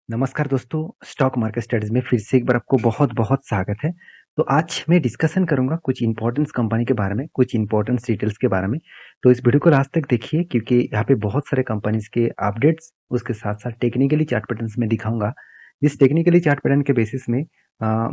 नमस्कार दोस्तों, stock market studies में फिर से एक बार आपको बहुत-बहुत स्वागत है। तो आज मैं डिस्कशन करूँगा कुछ इम्पोर्टेंस कंपनी के बारे में, कुछ इम्पोर्टेंस डिटेल्स के बारे में। तो इस वीडियो को लास्ट तक देखिए क्योंकि यहाँ पे बहुत सारे कंपनीज़ के अपडेट्स, उसके साथ-साथ टेक्निकली चार्ट पैटर्न्स मैं दिखाऊँगा। इस टेक्निकली चार्ट पैटर्न के बेसिस में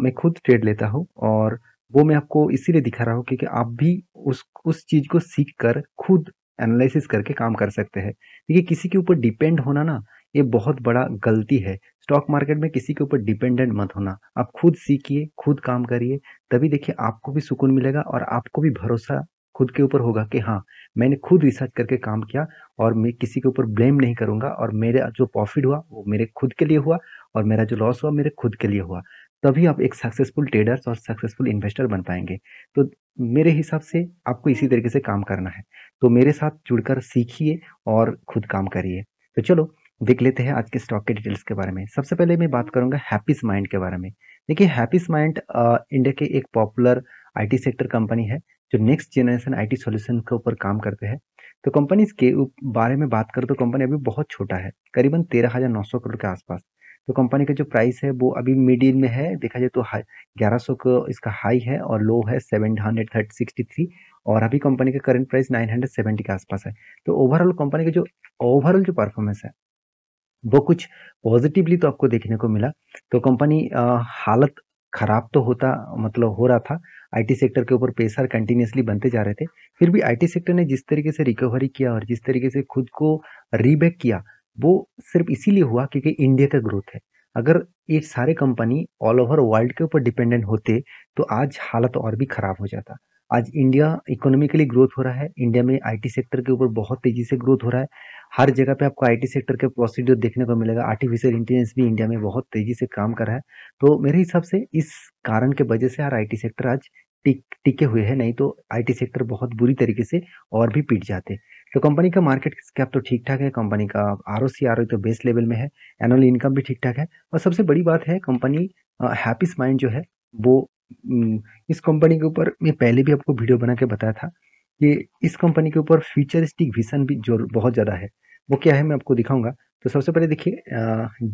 मैं खुद ट्रेड लेता हूँ और वो मैं आपको इसीलिए दिखा रहा हूँ क्योंकि आप भी उस चीज़ को सीख कर खुद एनालिसिस करके काम कर सकते हैं। देखिए, किसी के ऊपर डिपेंड होना ना, ये बहुत बड़ा गलती है। स्टॉक मार्केट में किसी के ऊपर डिपेंडेंट मत होना। आप खुद सीखिए, खुद काम करिए, तभी देखिए आपको भी सुकून मिलेगा और आपको भी भरोसा खुद के ऊपर होगा कि हाँ, मैंने खुद रिसर्च करके काम किया और मैं किसी के ऊपर ब्लेम नहीं करूँगा और मेरा जो प्रॉफ़िट हुआ, वो मेरे खुद के लिए हुआ और मेरा जो लॉस हुआ, मेरे खुद के लिए हुआ। तभी आप एक सक्सेसफुल ट्रेडर्स और सक्सेसफुल इन्वेस्टर बन पाएँगे। तो मेरे हिसाब से आपको इसी तरीके से काम करना है। तो मेरे साथ जुड़कर सीखिए और खुद काम करिए। तो चलो देख लेते हैं आज के स्टॉक के डिटेल्स के बारे में। सबसे पहले मैं बात करूँगा हैप्पीज माइंड के बारे में। देखिए, हैप्पीज माइंड इंडिया के एक पॉपुलर आईटी सेक्टर कंपनी है, जो नेक्स्ट जनरेशन आईटी सॉल्यूशन के ऊपर काम करते हैं। तो कंपनीज के बारे में बात करें तो कंपनी अभी बहुत छोटा है, करीबन 13,900 करोड़ के आसपास। तो कंपनी का जो प्राइस है वो अभी मिडिल में है, देखा जाए तो हाई 1100 को इसका हाई है और लो है 763 और अभी कंपनी का करंट प्राइस 970 के आसपास है। तो ओवरऑल जो परफॉर्मेंस है वो कुछ पॉजिटिवली तो आपको देखने को मिला। तो कंपनी हालत खराब तो होता मतलब हो रहा था। आईटी सेक्टर के ऊपर प्रेशर कंटिन्यूअसली बनते जा रहे थे। फिर भी आईटी सेक्टर ने जिस तरीके से रिकवरी किया और जिस तरीके से खुद को रीबैक किया, वो सिर्फ इसीलिए हुआ क्योंकि इंडिया का ग्रोथ है। अगर ये सारे कंपनी ऑल ओवर वर्ल्ड के ऊपर डिपेंडेंट होते, तो आज हालत और भी खराब हो जाता। आज इंडिया इकोनॉमिकली ग्रोथ हो रहा है, इंडिया में आईटी सेक्टर के ऊपर बहुत तेजी से ग्रोथ हो रहा है। हर जगह पे आपको आईटी सेक्टर के प्रोसीड्यूर देखने को मिलेगा। आर्टिफिशियल इंटेलिजेंस भी इंडिया में बहुत तेजी से काम कर रहा है। तो मेरे हिसाब से इस कारण के वजह से यार आईटी सेक्टर आज टिके हुए हैं, नहीं तो आईटी सेक्टर बहुत बुरी तरीके से और भी पिट जाते। तो कंपनी का मार्केट कैप तो ठीक ठाक है, कंपनी का आरओसी आरओई तो बेस्ट लेवल में है, एनुअल इनकम भी ठीक ठाक है और सबसे बड़ी बात है कंपनी हैप्पी स्माइंड जो है वो उम, इस कंपनी के ऊपर मैं पहले भी आपको वीडियो बना के बताया था कि इस कंपनी के ऊपर फ्यूचरिस्टिक विजन भी जो बहुत ज़्यादा है। वो क्या है मैं आपको दिखाऊँगा। तो सबसे पहले देखिए,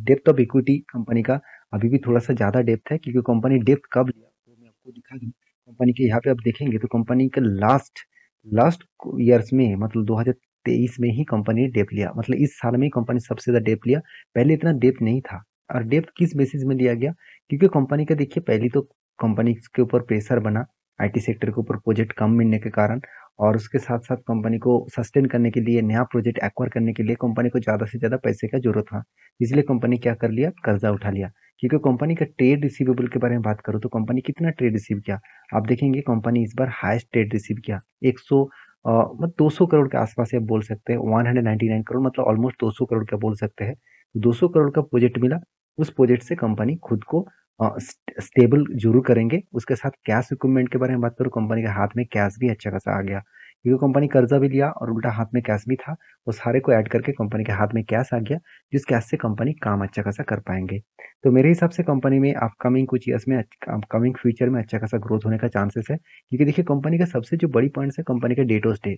डेप्थ ऑफ इक्विटी कंपनी का अभी भी थोड़ा-सा ज़्यादा डेप्थ है क्योंकि कंपनी डेप्थ कब लिया वो मैं आपको दिखा दूँ। कंपनी के यहाँ पे आप देखेंगे तो कंपनी का लास्ट लास्ट ईयर्स में मतलब 2023 में ही कंपनी ने डेप्थ लिया। मतलब इस साल में ही कंपनी सबसे ज़्यादा डेप्थ लिया। पहले इतना डेप्थ नहीं था और डेप्थ किस बेसिस में लिया गया? क्योंकि कंपनी का देखिए पहली तो कंपनी के ऊपर प्रेशर बना, आईटी सेक्टर के ऊपर प्रोजेक्ट कम मिलने के कारण और उसके साथ-साथ कंपनी को सस्टेन करने के लिए, नया प्रोजेक्ट एक्वायर करने के लिए कंपनी को ज़्यादा से ज़्यादा पैसे का ज़रूरत था। इसलिए कंपनी क्या कर लिया, कर्ज़ा उठा लिया। क्योंकि कंपनी का ट्रेड रिसीवेबल के बारे में बात करूँ तो कंपनी कितना ट्रेड रिसीव किया? आप देखेंगे कंपनी इस बार हाईएस्ट ट्रेड रिसीव किया। 100 मतलब 200 करोड़ के आस-पास आप बोल सकते हैं। 199 करोड़ मतलब ऑलमोस्ट 200 करोड़ का बोल सकते हैं। 200 करोड़ का प्रोजेक्ट मिला, उस प्रोजेक्ट से कंपनी खुद को स्टेबल ज़रूर करेंगे। उसके साथ कैश इक्विपमेंट के बारे में बात करूँ, कंपनी के हाथ में कैश भी अच्छा खासा आ गया। क्योंकि कंपनी कर्जा भी लिया और उल्टा हाथ में कैश भी था, वो सारे को ऐड करके कंपनी के हाथ में कैश आ गया, जिस कैश से कंपनी काम अच्छा खासा कर पाएँगे। तो मेरे हिसाब से कंपनी में अपकमिंग कुछ ईयर्स में अपकमिंग फ्यूचर में अच्छा खासा ग्रोथ होने का चांसेस है। क्योंकि देखिए कंपनी का सबसे जो बड़ी पॉइंट्स है कंपनी का डे।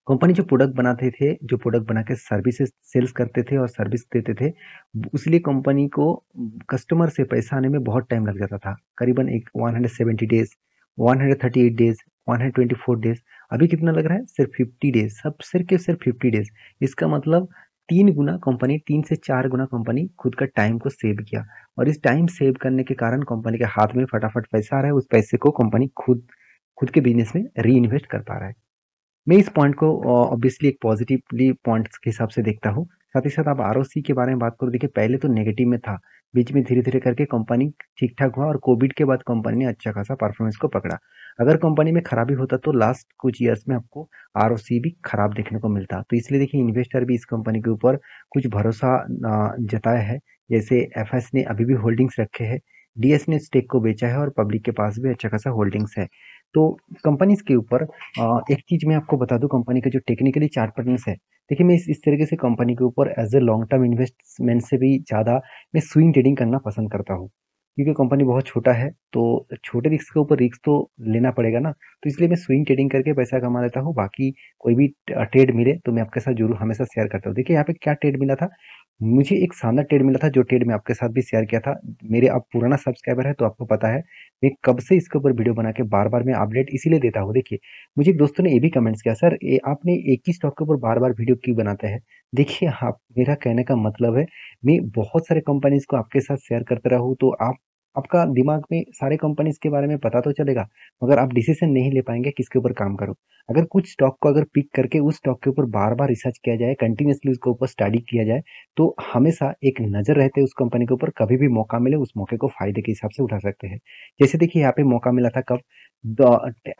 कंपनी जो प्रोडक्ट बनाते थे, जो प्रोडक्ट बना के सर्विसेज़ सेल्स करते थे और सर्विस देते थे, इसलिए कंपनी को कस्टमर से पैसा आने में बहुत टाइम लग जाता था। करीबन एक 170 डेज़, 138 डेज़, 124 डेज़। अभी कितना लग रहा है? सिर्फ 50 डेज़, सब सिर्फ के सिर्फ 50 डेज़। इसका मतलब 3 गुना कंपनी 3 से 4 गुना कंपनी खुद का टाइम को सेव किया और इस टाइम सेव करने के कारण कंपनी के हाथ में फटाफट पैसा आ रहा है, उस पैसे को कंपनी खुद खुद के बिज़नेस में रीइन्वेस्ट कर पा रहा है। मैं इस पॉइंट को ऑब्वियसली एक पॉजिटिवली पॉइंट्स के हिसाब से देखता हूँ। साथ ही साथ आप आरओसी के बारे में बात करो, देखिए पहले तो नेगेटिव में था, बीच में धीरे-धीरे करके कंपनी ठीक-ठाक हुआ और कोविड के बाद कंपनी ने अच्छा खासा परफॉर्मेंस को पकड़ा। अगर कंपनी में खराबी होता तो लास्ट कुछ ईयर्स में आपको आरओसी भी खराब देखने को मिलता। तो इसलिए देखिए इन्वेस्टर भी इस कंपनी के ऊपर कुछ भरोसा जताया है। जैसे एफएस ने अभी भी होल्डिंग्स रखे हैं, डीएस ने स्टेक को बेचा है और पब्लिक के पास भी अच्छा खासा होल्डिंग्स है। तो कंपनीज़ के ऊपर एक चीज़ मैं आपको बता दूँ, कंपनी का जो टेक्निकली चार्ट पैटर्न्स है, देखिए मैं इस तरीके से कंपनी के ऊपर as a long term investment से भी ज़्यादा मैं स्विंग ट्रेडिंग करना पसंद करता हूँ। क्योंकि कंपनी बहुत छोटा है, तो छोटे रिस्क के ऊपर रिस्क तो लेना पड़ेगा ना, तो इसलिए मैं स्विंग ट्रेडिंग करके पैसा कमा लेता हूँ। बाकी कोई भी ट्रेड मिले तो मैं आपके साथ ज़रूर हमेशा शेयर करता हूँ। देखिए यहाँ पे क्या ट्रेड मिला था, मुझे एक शानदार ट्रेड मिला था, जो ट्रेड मैं आपके साथ भी शेयर किया था। मेरे आप पुराना सब्सक्राइबर है तो आपको पता है, मैं कब से इसके ऊपर वीडियो बना के बार-बार मैं अपडेट इसीलिए देता हूँ। देखिए, मुझे एक दोस्तों ने ये भी कमेंट्स किया, "सर ये आपने एक ही स्टॉक के ऊपर बार-बार वीडियो क्यों बनाते हैं?" देखिए, आप मेरा कहने का मतलब है, मैं बहुत सारे कंपनीज़ को आपके साथ शेयर करता रहूँ तो आपका दिमाग में सारे कंपनीज़ के बारे में पता तो चलेगा, मगर आप डिसीज़न नहीं ले पाएँगे किसके ऊपर काम करूँ। अगर कुछ स्टॉक को अगर पिक करके उस स्टॉक के ऊपर बार-बार रिसर्च किया जाए, कंटीन्यूअसली उसके ऊपर स्टडी किया जाए, तो हमेशा एक नज़र रहते है उस कंपनी के ऊपर, कभी भी मौका मिले उस मौके को फ़ायदे के हिसाब से उठा सकते हैं। जैसे देखिए यहाँ पे मौका मिला था कब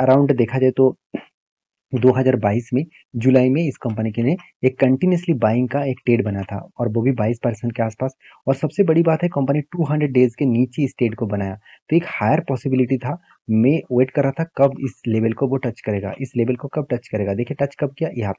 अराउंड देखा जाए तो 2022 में जुलाई में इस कंपनी के ने एक कंटिन्यूअसली बाइंग का एक ट्रेड बना था और वो भी 22% के आसपास। और सबसे बड़ी बात है कंपनी 200 डेज के नीचे इस ट्रेड को बनाया, तो एक हायर पॉसिबिलिटी था। मैं वेट कर रहा था कब इस लेवल को वो टच करेगा, इस लेवल को कब टच करेगा। देखिए टच कब किया, यहाँ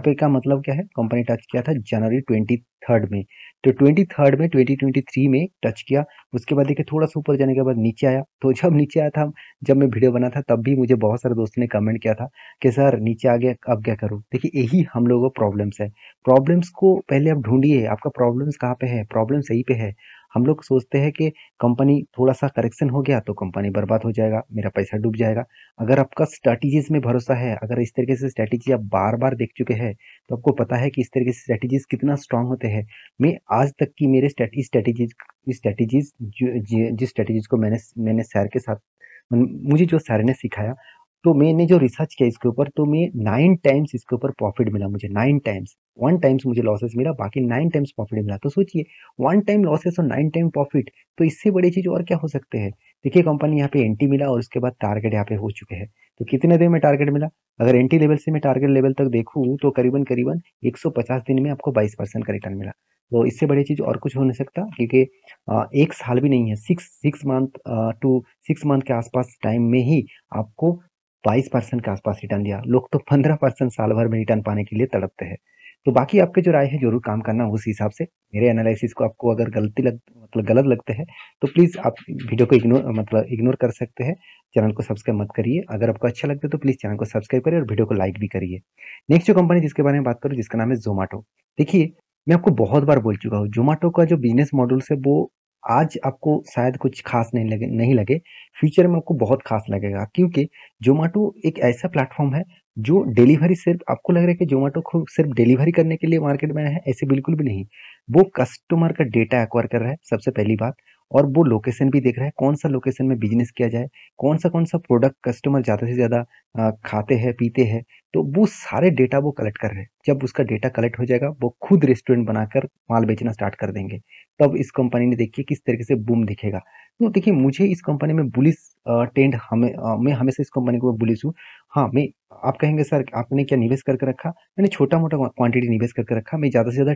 पे क्या मतलब क्या है, कंपनी टच किया था जनवरी 23 में। तो 23 में 2023 में टच किया। उसके बाद देखिए थोड़ा सा ऊपर जाने के बाद नीचे आया। तो जब नीचे आया था, जब मैं वीडियो बना था तब भी मुझे बहुत सारे दोस्तों ने कमेंट किया था कि सर नीचे आ गया अब क्या करूँ? देखिए यही हम लोगों को प्रॉब्लम्स है। प्रॉब्लम्स को पहले आप ढूँढिए, आपका प्रॉब्लम्स कहाँ पे है? प्रॉब्लम सही पे है। हम लोग सोचते हैं कि कंपनी थोड़ा-सा करेक्शन हो गया तो कंपनी बर्बाद हो जाएगा, मेरा पैसा डूब जाएगा। अगर आपका स्ट्रैटेजीज़ में भरोसा है, अगर इस तरीके से स्ट्रैटेजी आप बार-बार देख चुके हैं, तो आपको पता है कि इस तरीके से स्ट्रैटेजीज़ कितना स्ट्रॉन्ग होते हैं। मैं आज तक की मेरे स्ट्रैटेजीज़ जिस स्ट्रैटेजीज़ को मैंने सर के साथ मुझे जो सर ने सिखाया, तो मैंने जो रिसर्च किया इसके ऊपर, तो मैं 9 टाइम्स इसके ऊपर प्रॉफिट मिला मुझे, 9 टाइम्स। 1 टाइम्स मुझे लॉसेस मिला, बाकी 9 टाइम्स प्रॉफिट मिला। तो सोचिए 1 टाइम लॉसेस और 9 टाइम प्रॉफिट, तो इससे बड़ी चीज़ और क्या हो सकते हैं? देखिए कंपनी यहाँ पे एंटी मिला और उसके बाद टारगेट यहाँ पे हो चुके हैं। तो कितने देर में टारगेट मिला? अगर एंटी लेवल से मैं टारगेट लेवल तक देखूँ तो करीबन-करीबन 150 दिन में आपको 22% का रिटर्न मिला। तो इससे बड़ी चीज़ और कुछ हो नहीं सकता, क्योंकि 1 साल भी नहीं है, 6 मंथ टू 6 मंथ के आसपास टाइम में ही आपको 22% के आसपास रिटर्न दिया। लोग तो 15% साल भर में रिटर्न पाने के लिए तड़पते हैं। तो बाकी आपकी जो राय है ज़रूर काम करना उस हिसाब से। मेरे एनालिसिस को आपको अगर गलत लगते हैं तो प्लीज़ आप वीडियो को इग्नोर कर सकते हैं। चैनल को सब्सक्राइब मत करिए। अगर आपको अच्छा लगता है तो प्लीज़ चैनल को सब्सक्राइब करिए और वीडियो को लाइक भी करिए। नेक्स्ट जो कंपनी जिसके बारे में बात करूँ जिसका नाम है ज़ोमैटो। देखिए, मैं आपको बहुत बार बोल चुका हूँ, ज़ोमैटो का जो बिज़नेस मॉडल्स है वो आज आपको शायद कुछ ख़ास नहीं लगे, फ्यूचर में आपको बहुत ख़ास लगेगा, क्योंकि ज़ोमैटो एक ऐसा प्लेटफ़ॉर्म है जो डिलीवरी सिर्फ़ आपको लग रहा है कि ज़ोमैटो खुद सिर्फ़ डिलीवरी करने के लिए मार्केट में आया है, ऐसे बिल्कुल भी नहीं। वो कस्टमर का डेटा एक्वायर कर रहा है सबसे पहली बात, और वो लोकेशन भी देख रहा है, कौन-सा लोकेशन में बिज़नेस किया जाए, कौन-सा प्रोडक्ट कस्टमर ज़्यादा से ज़्यादा खाते हैं, पीते हैं, तो वो सारे डेटा वो कलेक्ट कर रहे हैं। जब उसका डेटा कलेक्ट हो जाएगा, वो खुद रेस्टोरेंट बनाकर माल बेचना स्टार्ट कर देंगे। तब इस कंपनी ने देखिए किस तरीके से बूम दिखेगा। तो देखिए मुझे इस कंपनी में बुलिश मैं हमेशा इस कंपनी के ऊपर बुलिश हूँ। हाँ, मैं आप कहेंगे सर आपने क्या निवेश करके रखा? मैंने छोटा-मोटा क्वांटिटी निवेश करके रखा। मैं ज़्यादा से ज़्यादा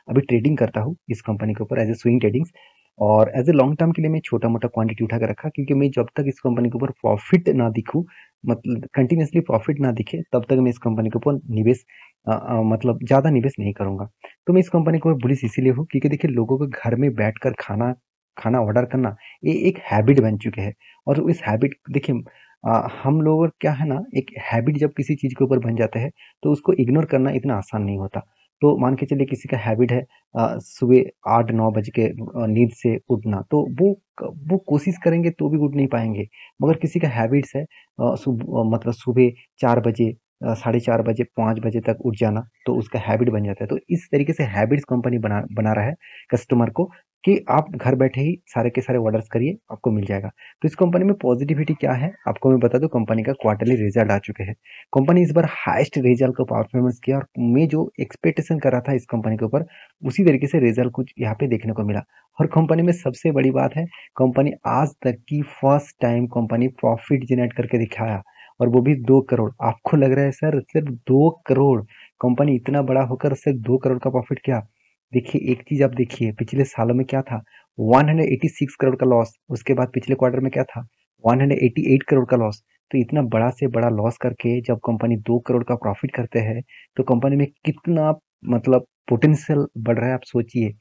अभी ट्रेडिंग करता हूँ इस कंपनी के ऊपर एज़ अ स्विंग ट्रेडिंग्स, और एज़ अ लॉन्ग टर्म के लिए मैं छोटा-मोटा क्वांटिटी उठा के रखा, क्योंकि मैं जब तक इस कंपनी के ऊपर प्रॉफ़िट ना दिखूँ, मतलब कंटीन्यूअसली प्रॉफ़िट ना दिखे, तब तक मैं इस कंपनी के ऊपर मतलब ज़्यादा निवेश नहीं करूँगा। तो मैं इस कंपनी को बुलिश इसीलिए हूँ क्योंकि देखिए लोगों को घर में बैठकर खाना खाना ऑर्डर करना ये एक हैबिट बन चुके हैं। और इस हैबिट देखिए हम लोगों का क्या है ना, एक हैबिट जब किसी चीज़ के ऊपर बन जाता है तो उसको इग्नोर करना इतना आसान नहीं होता। तो मान के चलिए किसी का हैबिट है सुबह 8-9 बजे के नींद से उठना, तो वो कोशिश करेंगे तो भी उठ नहीं पाएँगे। मगर किसी का हैबिट्स है मतलब सुबह 4 बजे, साढ़े 4 बजे, 5 बजे तक उठ जाना, तो उसका हैबिट बन जाता है। तो इस तरीके से हैबिट्स कंपनी बना बना रहा है कस्टमर को, कि आप घर बैठे ही सारे के सारे ऑर्डर्स करिए, आपको मिल जाएगा। तो इस कंपनी में पॉजिटिविटी क्या है, आपको मैं बता दूँ, कंपनी का क्वार्टरली रिजल्ट आ चुके हैं। कंपनी इस बार हाईएस्ट रिजल्ट का परफॉर्मेंस किया, और मैं जो एक्सपेक्टेशन कर रहा था इस कंपनी के ऊपर, उसी तरीके से रिजल्ट कुछ यहाँ पे देखने को मिला। और कंपनी में सबसे बड़ी बात है, कंपनी आज तक की first time company profit generate करके दिखाया, और वो भी 2 करोड़। आपको लग रहा है सर सिर्फ 2 करोड़, कंपनी इतना बड़ा होकर सिर्फ 2 करोड़ का प्रॉफिट क्या? देखिए एक चीज़ आप देखिए पिछले सालों में क्या था, 186 करोड़ का लॉस, उसके बाद पिछले क्वार्टर में क्या था, 188 करोड़ का लॉस। तो इतना बड़ा से बड़ा लॉस करके जब कंपनी 2 करोड़ का प्रॉफिट करते हैं, तो कंपनी में कितना मतलब पोटेंशियल बढ़ रहा है आप सोचिए।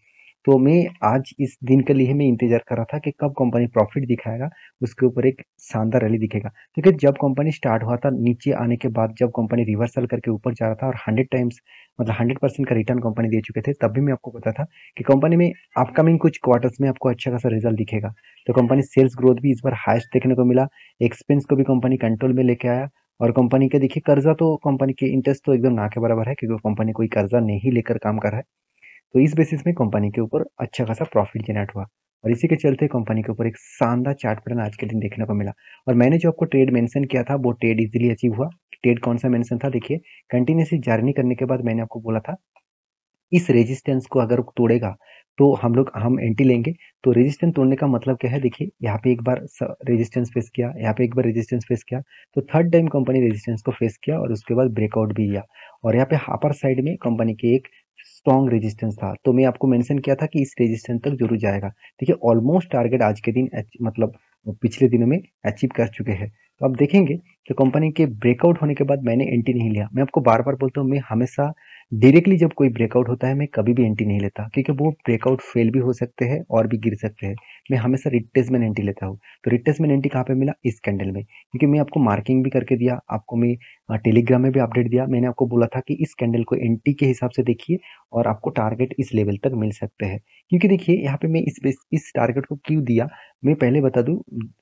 तो मैं आज इस दिन के लिए मैं इंतज़ार कर रहा था कि कब कंपनी प्रॉफ़िट दिखाएगा, उसके ऊपर एक शानदार रैली दिखेगा। क्योंकि जब कंपनी स्टार्ट हुआ था, नीचे आने के बाद जब कंपनी रिवर्सल करके ऊपर जा रहा था और 100 टाइम्स मतलब 100% का रिटर्न कंपनी दे चुके थे, तब भी मैं आपको पता था कि कंपनी में अपकमिंग कुछ क्वार्टर्स में आपको अच्छा खासा रिज़ल्ट दिखेगा। तो कंपनी सेल्स ग्रोथ भी इस बार हाईएस्ट देखने को मिला, एक्सपेंस को भी कंपनी कंट्रोल में लेके आया और कंपनी के देखिए कर्जा तो कंपनी के इंटरेस्ट तो एकदम ना के बराबर है क्योंकि कंपनी कोई कर्जा नहीं लेकर काम कर रहा है। तो इस बेसिस में कंपनी के ऊपर अच्छा खासा प्रॉफिट जनरेट हुआ और इसी के चलते कंपनी के ऊपर एक शानदार चार्ट पैटर्न आज के दिन देखने को मिला। और मैंने जो आपको ट्रेड मेंशन किया था वो ट्रेड इजीली अचीव हुआ। ट्रेड कौन सा मेंशन था देखिए, कंटिन्यूसली जर्नी करने के बाद मैंने आपको बोला था इस रेजिस्टेंस को अगर तोड़ेगा तो हम एंट्री लेंगे। तो रेजिस्टेंस तोड़ने का मतलब क्या है देखिए, यहाँ पे एक बार रेजिस्टेंस फेस किया, यहाँ पे एक बार रेजिस्टेंस फेस किया, तो थर्ड टाइम कंपनी रेजिस्टेंस को फेस किया और उसके बाद ब्रेकआउट भी किया और यहाँ पे अपर साइड में कंपनी के एक स्ट्रॉन्ग रेजिस्टेंस था। तो मैं आपको मेंशन किया था कि इस रेजिस्टेंस तक जरूर जाएगा। देखिए ऑलमोस्ट टारगेट आज के दिन मतलब पिछले दिनों में अचीव कर चुके हैं। तो अब देखेंगे कि कंपनी के ब्रेकआउट होने के बाद मैंने एंट्री नहीं लिया। मैं आपको बार बार बोलता हूँ, मैं हमेशा डायरेक्टली जब कोई ब्रेकआउट होता है मैं कभी भी एंट्री नहीं लेता क्योंकि वो ब्रेकआउट फेल भी हो सकते हैं और भी गिर सकते हैं। मैं हमेशा रिट्रेसमेंट एंट्री लेता हूँ। तो रिट्रेसमेंट एंट्री कहाँ पे मिला, इस कैंडल में, क्योंकि मैं आपको मार्किंग भी करके दिया, आपको मैं टेलीग्राम में भी अपडेट दिया। मैंने आपको बोला था कि इस कैंडल को एंट्री के हिसाब से देखिए और आपको टारगेट इस लेवल तक मिल सकते हैं। क्योंकि देखिए यहाँ पे मैं इस टारगेट को क्यों दिया, मैं पहले बता दूं,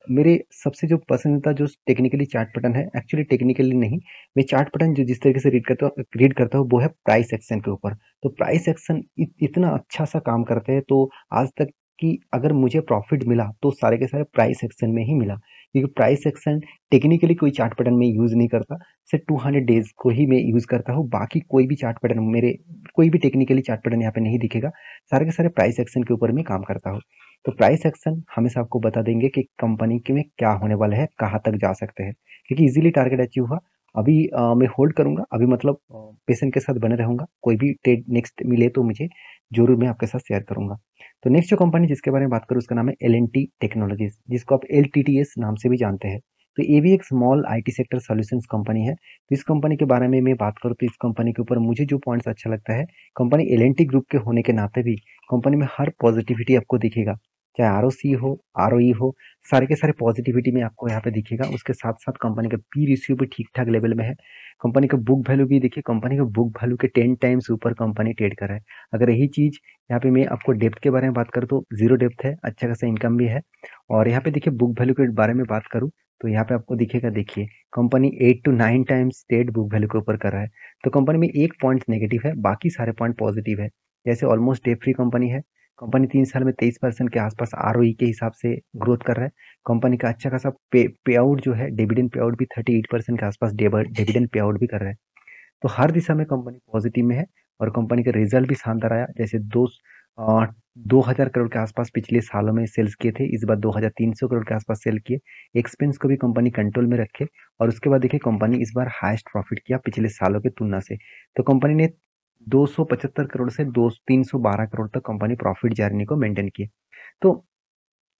मेरे सबसे जो पसंदीदा जो टेक्निकली चार्ट पैटर्न है, एक्चुअली टेक्निकली नहीं, मैं चार्ट पैटर्न जो जिस तरीके से रीड करता हूँ वो है प्राइस एक्शन के ऊपर। तो प्राइस एक्शन इतना अच्छा सा काम करते हैं। तो आज तक कि अगर मुझे प्रॉफिट मिला तो सारे के सारे प्राइस एक्शन में ही मिला, क्योंकि प्राइस एक्शन टेक्निकली कोई चार्ट पैटर्न में यूज नहीं करता, सिर्फ 200 डेज को ही मैं यूज करता हूँ। बाकी कोई भी चार्ट पैटर्न मेरे कोई भी टेक्निकली चार्ट पैटर्न यहाँ पे नहीं दिखेगा, सारे के सारे प्राइस एक्शन के ऊपर मैं काम करता हूँ। तो प्राइस एक्शन हमेशा आपको बता देंगे कि कंपनी के में क्या होने वाला है, कहाँ तक जा सकते हैं, क्योंकि इजीली टारगेट अचीव हुआ। अभी मैं होल्ड करूंगा, अभी मतलब पेशेंट के साथ बने रहूंगा। कोई भी ट्रेड नेक्स्ट मिले तो मुझे जरूर मैं आपके साथ शेयर करूंगा। तो नेक्स्ट जो कंपनी जिसके बारे में बात करूँ उसका नाम है L&T टेक्नोलॉजीज, जिसको आप LTTS नाम से भी जानते हैं। तो ये भी एक small IT sector solutions company है। तो इस कंपनी के बारे में मैं बात करूँ तो इस कंपनी के ऊपर मुझे जो पॉइंट्स अच्छा लगता है, कंपनी L&T ग्रुप के होने के नाते भी कंपनी में हर पॉजिटिविटी आपको दिखेगा, चाहे ROC हो, ROE हो, सारे के सारे पॉजिटिविटी में आपको यहाँ पे दिखेगा। उसके साथ साथ कंपनी का पी रेशियो भी ठीक ठाक लेवल में है। कंपनी का बुक वैल्यू भी देखिए, कंपनी का बुक वैल्यू के 10 टाइम्स ऊपर कंपनी ट्रेड कर रहा है। अगर यही चीज यहाँ पे मैं आपको डेप्थ के बारे में बात करूँ तो जीरो डेप्थ है, अच्छा खासा इनकम भी है। और यहाँ पे देखिए बुक वैल्यू के बारे में बात करूँ तो यहाँ पे आपको दिखेगा, देखिए company 8 to 9 times trade book value के ऊपर कर रहा है। तो कंपनी में एक पॉइंट नेगेटिव है, बाकी सारे पॉइंट पॉजिटिव है। जैसे ऑलमोस्ट डेट फ्री कंपनी है। कंपनी 3 साल में 23% के आसपास ROE के हिसाब से ग्रोथ कर रहा है। कंपनी का अच्छा खासा पे आउट जो है, डिविडेंड पे आउट भी 38% के आसपास डिविडेंड पे आउट भी कर रहा है। तो हर दिशा में कंपनी पॉजिटिव में है और कंपनी का रिजल्ट भी शानदार आया। जैसे 2000 करोड़ के आसपास पिछले सालों में सेल्स किए थे, इस बार 2300 करोड़ के आसपास सेल किए। एक्सपेंस को भी कंपनी कंट्रोल में रखे और उसके बाद देखिए कंपनी इस बार हाईएस्ट प्रॉफिट किया पिछले सालों की तुलना से। तो कंपनी ने 275 करोड़ से 312 करोड़ तक कंपनी प्रॉफिट जर्नी को मेंटेन किए। तो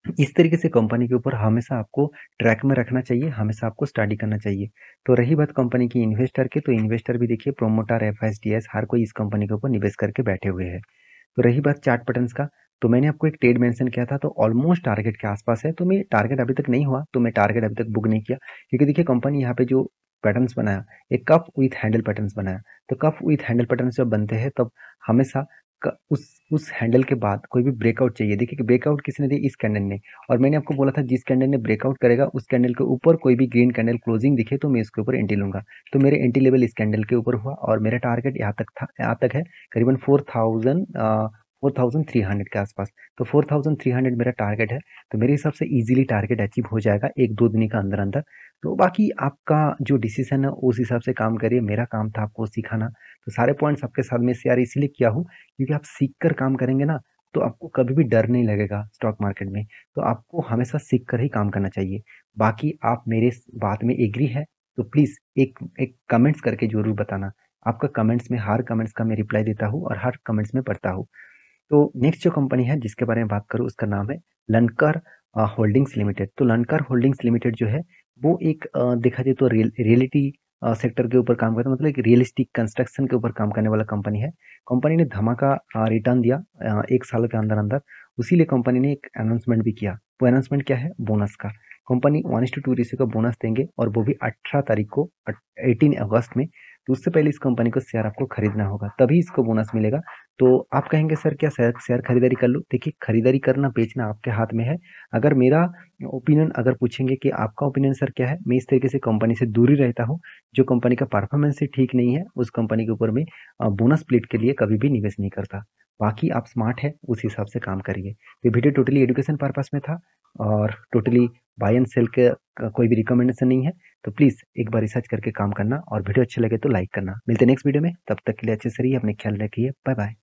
इस तरीके से कंपनी के ऊपर हमेशा आपको ट्रैक में रखना चाहिए, हमेशा आपको स्टडी करना चाहिए। तो रही बात कंपनी की इन्वेस्टर की, तो इन्वेस्टर भी देखिए प्रोमोटर, FISDS हर कोई इस कंपनी के ऊपर निवेश करके बैठे हुए हैं। तो रही बात चार्ट पैटर्न्स का, तो मैंने आपको एक ट्रेड मेंशन किया था, तो ऑलमोस्ट टारगेट के आसपास है। तो मैं टारगेट अभी तक नहीं हुआ, तो मैं टारगेट अभी तक बुक नहीं किया, क्योंकि देखिए कंपनी यहाँ पे जो पैटर्न्स बनाया, एक कप विथ हैंडल पैटर्न्स बनाया। तो कप विथ हैंडल पैटर्न्स जब बनते हैं तब हमेशा उस हैंडल के बाद कोई भी ब्रेकआउट चाहिए। देखिए कि ब्रेकआउट किसने दी, इस कैंडल ने। और मैंने आपको बोला था जिस कैंडल ने ब्रेकआउट करेगा उस कैंडल के ऊपर कोई भी ग्रीन कैंडल क्लोजिंग दिखे तो मैं इसके ऊपर एंट्री लूंगा। तो मेरे एंट्री लेवल इस कैंडल के ऊपर हुआ और मेरा टारगेट यहाँ तक था, यहाँ तक है करीबन 4300 के आसपास। तो 4300 मेरा टारगेट है। तो मेरे हिसाब से इजीली टारगेट अचीव हो जाएगा 1-2 दिन का अंदर अंदर। तो बाकी आपका जो डिसीजन है उस हिसाब से काम करिए। मेरा काम था आपको सिखाना, तो सारे पॉइंट्स आपके साथ में शेयर इसलिए किया हूँ क्योंकि आप सीख कर काम करेंगे ना, तो आपको कभी भी डर नहीं लगेगा स्टॉक मार्केट में। तो आपको हमेशा सीख कर ही काम करना चाहिए। बाकी आप मेरे इस बात में एग्री है तो प्लीज़ एक एक कमेंट्स करके ज़रूर बताना। आपका कमेंट्स में, हर कमेंट्स का मैं रिप्लाई देता हूँ और हर कमेंट्स में पढ़ता हूँ। तो नेक्स्ट जो कंपनी है जिसके बारे में बात करूँ उसका नाम है लनकर होल्डिंग्स लिमिटेड। तो लनकर होल्डिंग्स लिमिटेड जो है वो एक देखा जाए तो रियलिटी सेक्टर के ऊपर काम करता है, मतलब एक रियलिस्टिक कंस्ट्रक्शन के ऊपर काम करने वाला कंपनी है। कंपनी ने धमाका रिटर्न दिया 1 साल के अंदर-अंदर। उसीलिए कंपनी ने एक अनाउंसमेंट भी किया। वो अनाउंसमेंट क्या है? बोनस का। कंपनी 1:2 रेशियो का बोनस देंगे और वो भी 18 तारीख को 18 अगस्त में। तो उससे पहले इस कंपनी को शेयर आपको खरीदना होगा, तभी इसको बोनस मिलेगा। तो आप कहेंगे सर क्या शेयर शेयर खरीदारी कर लूँ? देखिए, खरीदारी करना बेचना आपके हाथ में है। अगर मेरा ओपिनियन अगर पूछेंगे कि आपका ओपिनियन सर क्या है, मैं इस तरीके से कंपनी से दूर ही रहता हूँ। जो कंपनी का परफॉर्मेंस ही ठीक नहीं है, उस कंपनी के ऊपर मैं बोनस स्प्लिट के लिए कभी भी निवेश नहीं करता। बाकी आप स्मार्ट है, उस हिसाब से काम करिए। ये वीडियो टोटली एजुकेशन पर्पस में था और टोटली बाय एंड सेल के कोई भी रिकमेंडेशन नहीं है। तो प्लीज़ एक बार रिसर्च करके काम करना और वीडियो अच्छे लगे तो लाइक करना। मिलते हैं नेक्स्ट वीडियो में, तब तक के लिए अच्छे से रहिए, अपने ख्याल रखिए। Bye bye.